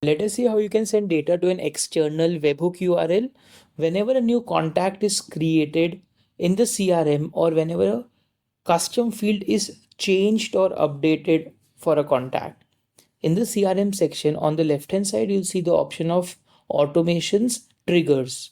Let us see how you can send data to an external webhook URL whenever a new contact is created in the CRM or whenever a custom field is changed or updated for a contact. In the CRM section on the left hand side, you'll see the option of automations triggers.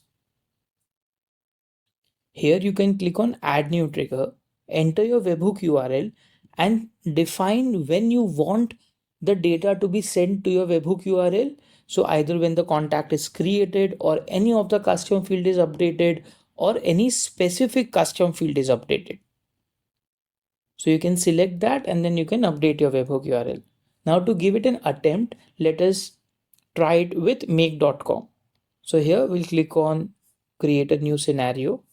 Here you can click on add new trigger, enter your webhook URL and define when you want the data to be sent to your webhook URL. So either when the contact is created or any of the custom field is updated or any specific custom field is updated. So you can select that and then you can update your webhook URL. Now to give it an attempt, let us try it with make.com. So here we'll click on create a new scenario.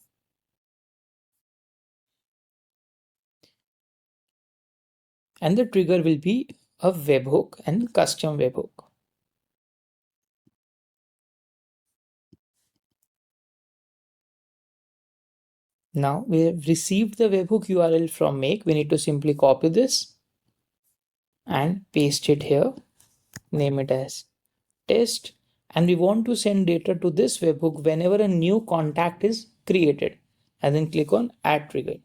And the trigger will be a webhook and custom webhook. Now we have received the webhook URL from Make. We need to simply copy this and paste it here. Name it as test. And we want to send data to this webhook whenever a new contact is created. And then click on add trigger.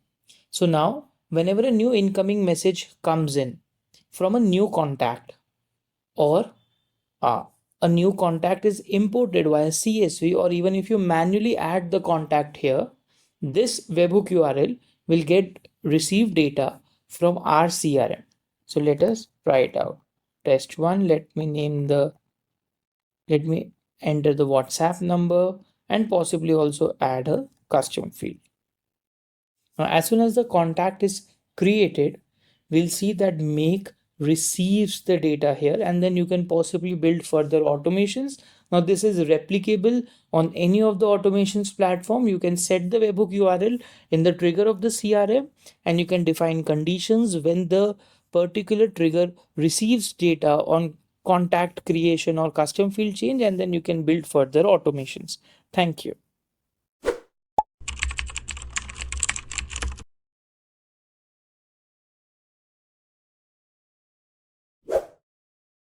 So now whenever a new incoming message comes in from a new contact or a new contact is imported via CSV, or even if you manually add the contact here, this webhook URL will get receive data from our CRM. So let us try it out. Test one, let me enter the WhatsApp number and possibly also add a custom field. Now, as soon as the contact is created, we'll see that Make receives the data here, and then you can possibly build further automations. Now, this is replicable on any of the automations platform. You can set the webhook URL in the trigger of the CRM, and you can define conditions when the particular trigger receives data on contact creation or custom field change, and then you can build further automations. Thank you.